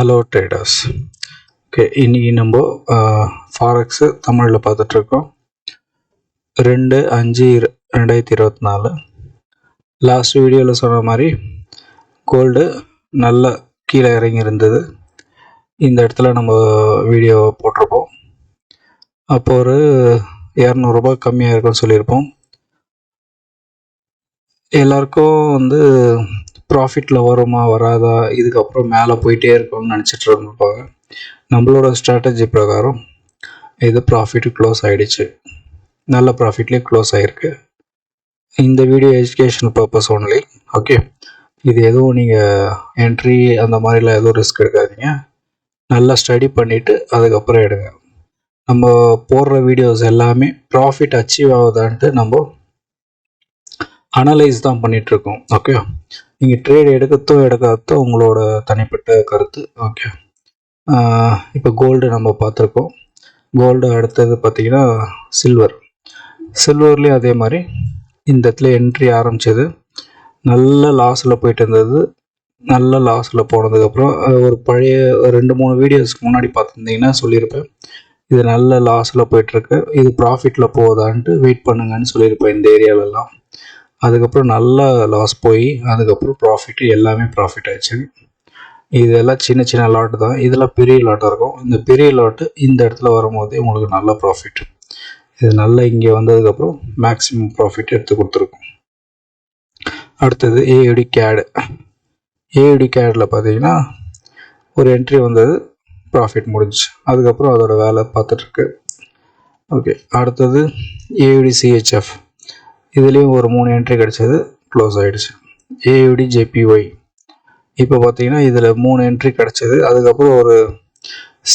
Hello traders. Okay, இன்றைக்கி நம்ம ஃபாரெக்ஸு தமிழில் பார்த்துட்ருக்கோம். 2/5/2024. லாஸ்ட் வீடியோவில் சொன்ன மாதிரி கோல்டு நல்லா கீழே இறங்கி இருந்தது. இந்த இடத்துல நம்ம வீடியோ போட்டிருப்போம். அப்போ ஒரு 200 ரூபாய் கம்மியாக இருக்குன்னு சொல்லியிருப்போம். எல்லாருக்கும் ப்ராஃபிட்டில் வருமா வராதா, இதுக்கப்புறம் மேலே போயிட்டே இருக்கணும்னு நினச்சிட்டு இருப்பாங்க. நம்மளோட ஸ்ட்ராட்டஜி பிரகாரம் இது ப்ராஃபிட்டு க்ளோஸ் ஆகிடுச்சு. நல்ல ப்ராஃபிட்லேயே க்ளோஸ் ஆகிருக்கு. இந்த video education purpose only. Okay, இது எதுவும் நீங்கள் என்ட்ரி அந்த மாதிரிலாம் எதுவும் ரிஸ்க் எடுக்காதீங்க. நல்லா ஸ்டடி பண்ணிவிட்டு அதுக்கப்புறம் எடுங்க. நம்ம போடுற வீடியோஸ் எல்லாமே ப்ராஃபிட் அச்சீவ் ஆகுதான்ட்டு நம்ம அனலைஸ் தான் பண்ணிகிட்ருக்கோம். ஓகே, நீங்கள் ட்ரேட் எடுக்காதோ உங்களோட தனிப்பட்ட கருத்து. ஓகே, இப்போ கோல்டு நம்ம பார்த்துருக்கோம். கோல்டு அடுத்தது பார்த்திங்கன்னா சில்வர்லேயும் அதே மாதிரி இந்த இடத்துல என்ட்ரி ஆரம்பித்தது நல்ல லாஸில் போயிட்டு இருந்தது. நல்ல லாஸில் போனதுக்கப்புறம் ஒரு பழைய 2-3 வீடியோஸ்க்கு முன்னாடி பார்த்துருந்தீங்கன்னா சொல்லியிருப்பேன், இது நல்ல லாஸில் போயிட்டுருக்கு, இது ப்ராஃபிட்டில் போகுதான்ட்டு வெயிட் பண்ணுங்கன்னு சொல்லியிருப்பேன் இந்த ஏரியாலெல்லாம். அதுக்கப்புறம் நல்லா லாஸ் போய் அதுக்கப்புறம் ப்ராஃபிட்டு எல்லாமே ப்ராஃபிட் ஆயிடுச்சு. இதெல்லாம் சின்ன சின்ன லாட்டு தான், இதெல்லாம் பெரிய லாட்டாக இருக்கும். இந்த பெரிய லாட்டு இந்த இடத்துல வரும்போதே உங்களுக்கு நல்ல ப்ராஃபிட். இது நல்லா இங்கே வந்ததுக்கப்புறம் மேக்ஸிமம் ப்ராஃபிட் எடுத்து கொடுத்துருக்கும். அடுத்தது ஏயுடி கேடில் பார்த்தீங்கன்னா ஒரு என்ட்ரி வந்தது, ப்ராஃபிட் முடிஞ்சிச்சு. அதுக்கப்புறம் அதோட வேலை பார்த்துட்ருக்கு. ஓகே, அடுத்தது ஏயுடி சிஹெச்எஃப், இதுலேயும் ஒரு 3 என்ட்ரி கிடச்சது, க்ளோஸ் ஆகிடுச்சு. ஏயுடி ஜேபிஒய் இப்போ பார்த்தீங்கன்னா இதில் 3 என்ட்ரி கிடச்சது. அதுக்கப்புறம் ஒரு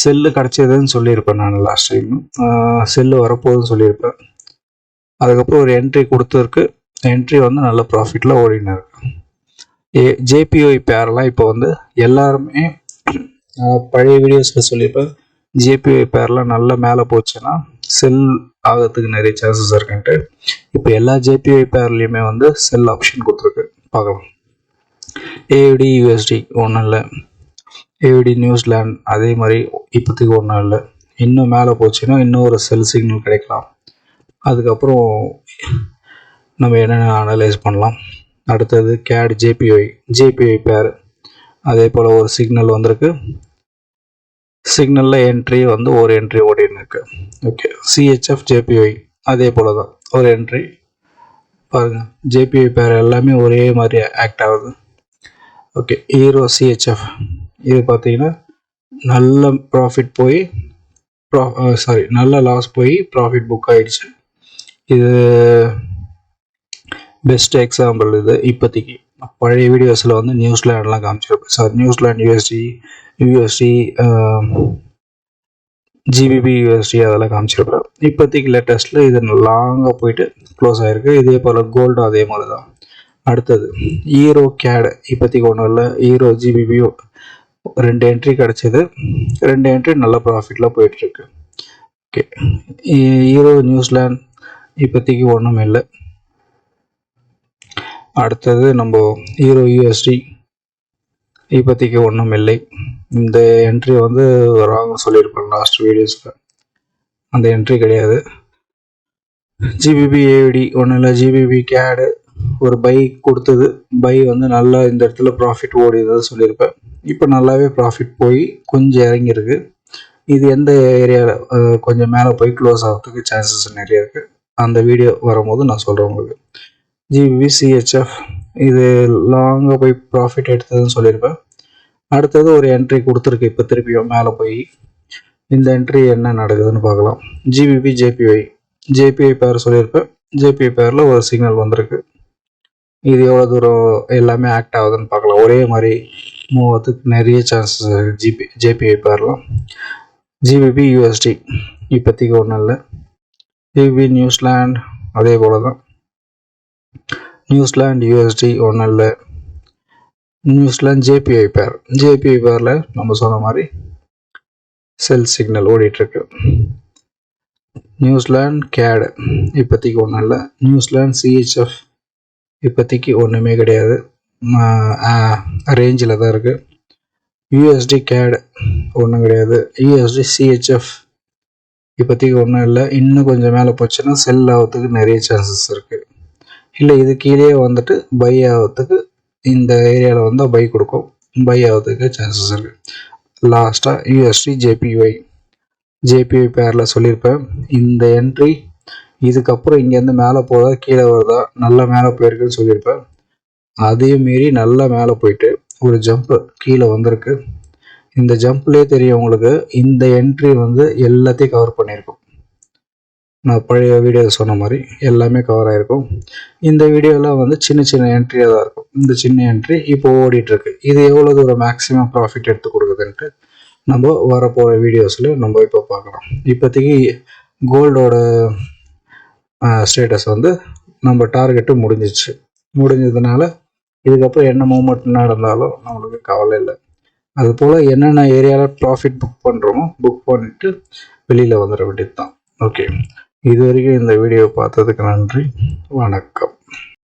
செல்லு கிடச்சதுன்னு சொல்லியிருப்பேன் நான் லாஸ்ட் டைம். செல்லு வரப்போகுதுன்னு சொல்லியிருப்பேன். அதுக்கப்புறம் ஒரு என்ட்ரி கொடுத்துருக்கு. என்ட்ரி நல்ல ப்ராஃபிட்டில் ஓடின்னு இருக்கு. ஜேபிஒய் பேரெலாம் இப்போ எல்லாருமே பழைய வீடியோஸில் சொல்லியிருப்பேன், ஜேபிஒய் பேரெலாம் நல்லா மேலே போச்சுன்னா செல் ஆகிறதுக்கு நிறைய சான்சஸ் இருக்குன்ட்டு. இப்போ எல்லா ஜேபிஒய் பேர்லேயுமே செல் ஆப்ஷன் கொடுத்துருக்கு. பார்க்கலாம். ஏயுடி யூஎஸ்டி ஒன்றும் இல்லை, ஏயுடி நியூசிலாண்ட் அதே மாதிரி இப்போதைக்கு ஒன்றும் இல்லை. இன்னும் மேலே போச்சுன்னா இன்னும் ஒரு செல் சிக்னல் கிடைக்கலாம். அதுக்கப்புறம் நம்ம என்னென்ன அனலைஸ் பண்ணலாம். அடுத்தது கேட் ஜேபிஒய் பேர் அதே போல் ஒரு சிக்னல் வந்திருக்கு. சிக்னலில் என்ட்ரி ஒரு என்ட்ரி ஓடின்னு இருக்கு. ஓகே, சிஹெச்எஃப் ஜேபிஒய் அதே போல் தான் ஒரு என்ட்ரி. பாருங்கள், ஜேபிஒய் பேர் எல்லாமே ஒரே மாதிரி ஆக்ட் ஆகுது. ஓகே, ஹீரோ சிஹெச்எஃப் இது பார்த்தீங்கன்னா நல்ல ப்ராஃபிட் போய் நல்ல லாஸ் போய் ப்ராஃபிட் புக் ஆகிடுச்சு. இது பெஸ்ட் எக்ஸாம்பிள். இது இப்போதைக்கு பழைய வீடியோஸில் நியூசிலாண்ட்லாம் காமிச்சிருப்பேன். நியூசிலாண்ட் யூஎஸ்டி ஜிபிபி யூஎஸ்டி அதெல்லாம் காமிச்சிருப்பேன். இப்போதைக்கு லேட்டஸ்ட்டில் இது லாங்காக போயிட்டு க்ளோஸ் ஆகிருக்கு. இதே போல் கோல்டும் அதே மாதிரி தான். அடுத்தது ஹீரோ கேட் இப்போதைக்கு ஒன்றும் இல்லை. ஹீரோ ஜிபிபி 2 என்ட்ரி கிடச்சிது. 2 என்ட்ரி நல்ல ப்ராஃபிட்டில் போயிட்டுருக்கு. ஓகே, ஹீரோ நியூசிலாண்ட் இப்போதைக்கு ஒன்றும் இல்லை. அடுத்தது நம்ம ஹீரோ யூஎஸ்டி இப்போதைக்கு ஒன்றும் இல்லை. இந்த என்ட்ரி ராங்னு சொல்லியிருப்பேன் லாஸ்ட் வீடியோஸில், அந்த என்ட்ரி கிடையாது. ஜிபிபி ஏயுடி ஒன்றும் இல்லை. ஜிபிபி கேடு ஒரு பை கொடுத்தது, பை நல்லா இந்த இடத்துல ப்ராஃபிட் ஓடியது சொல்லியிருப்பேன். இப்போ நல்லாவே ப்ராஃபிட் போய் கொஞ்சம் இறங்கியிருக்கு. இது எந்த ஏரியாவில் கொஞ்சம் மேலே போய் க்ளோஸ் ஆகிறதுக்கு சான்சஸ் நிறைய இருக்குது. அந்த வீடியோ வரும்போது நான் சொல்கிறேன் உங்களுக்கு. ஜிபிபி சிஹெச்எஃப் இது லாங்காக போய் ப்ராஃபிட் எடுத்ததுன்னு சொல்லியிருப்பேன். அடுத்தது ஒரு என்ட்ரி கொடுத்துருக்கு, இப்போ திருப்பியும் மேலே போய். இந்த என்ட்ரி என்ன நடக்குதுன்னு பார்க்கலாம். ஜிபிபி ஜேபிஒய் பேர் சொல்லியிருப்பேன். ஜேபிஒய் பேரில் ஒரு சிக்னல் வந்திருக்கு. இது எவ்வளோ தூரம் எல்லாமே ஆக்ட் ஆகுதுன்னு பார்க்கலாம். ஒரே மாதிரி மூவ் ஆகிறதுக்கு நிறைய சான்சஸ் இருக்குது ஜேபிஒய் பேர்லாம். ஜிபிபி யூஎஸ்டி இப்போதைக்கு ஒன்றும் இல்லை. ஜிபிபி நியூசிலாண்ட் அதே போல் தான். நியூசிலாண்ட் யூஎஸ்டி ஒன்றும் இல்லை. நியூசிலாண்ட் ஜேபிஒய் பேரில் நம்ம சொன்ன மாதிரி செல் சிக்னல் ஓடிட்டுருக்கு. நியூசிலாண்ட் கேடு இப்போதைக்கு ஒன்றும் இல்லை. நியூசிலாண்ட் சிஹெச்எஃப் இப்போதைக்கு ஒன்றுமே கிடையாது, ரேஞ்சில் தான் இருக்குது. யூஎஸ்டி கேட் ஒன்றும் கிடையாது. யூஎஸ்டி சிஹெச்எஃப் இப்போதைக்கு ஒன்றும் இல்லை. இன்னும் கொஞ்சம் மேலே போச்சுன்னா செல் ஆகிறதுக்கு நிறைய சான்சஸ் இருக்குது. இல்லை இது கீழே வந்துட்டு பை ஆகிறதுக்கு இந்த ஏரியாவில் வந்தால் பை கொடுக்கும், பை ஆகிறதுக்கு சான்சஸ் இருக்குது. லாஸ்ட்டாக யூஎஸ்டி ஜேபிஒய் பேரில் சொல்லியிருப்பேன். இந்த என்ட்ரி இதுக்கப்புறம் இங்கேருந்து மேலே போதா கீழே வருதா, நல்லா மேலே போயிருக்குன்னு சொல்லியிருப்பேன். அதையும் மீறி நல்லா மேலே போயிட்டு ஒரு ஜம்ப்பு கீழே வந்திருக்கு. இந்த ஜம்ப்லேயே தெரியும் உங்களுக்கு இந்த என்ட்ரி வந்து எல்லாத்தையும் கவர் பண்ணியிருக்கும். நான் பழைய வீடியோ சொன்ன மாதிரி எல்லாமே கவர் ஆகிருக்கும். இந்த வீடியோவில் வந்து சின்ன சின்ன என்ட்ரியாக தான் இருக்கும். இந்த சின்ன என்ட்ரி இப்போ ஓடிட்டுருக்கு. இது எவ்வளோ தூரம் மேக்ஸிமம் ப்ராஃபிட் எடுத்து கொடுக்குதுன்ட்டு நம்ம வரப்போகிற வீடியோஸில் நம்ம இப்போ பார்க்கலாம். இப்போதைக்கு கோல்டோட ஸ்டேட்டஸ் வந்து நம்ம டார்கெட்டு முடிஞ்சதுனால இதுக்கப்புறம் என்ன மூமெண்ட் நடந்தாலும் நம்மளுக்கு கவலை இல்லை. அதுபோல் என்னென்ன ஏரியாவில் ப்ராஃபிட் புக் பண்ணுறோமோ புக் பண்ணிவிட்டு வெளியில் வந்துட வேண்டியது தான். ஓகே, இது வரைக்கும் இந்த வீடியோ பார்த்ததுக்கு நன்றி, வணக்கம்.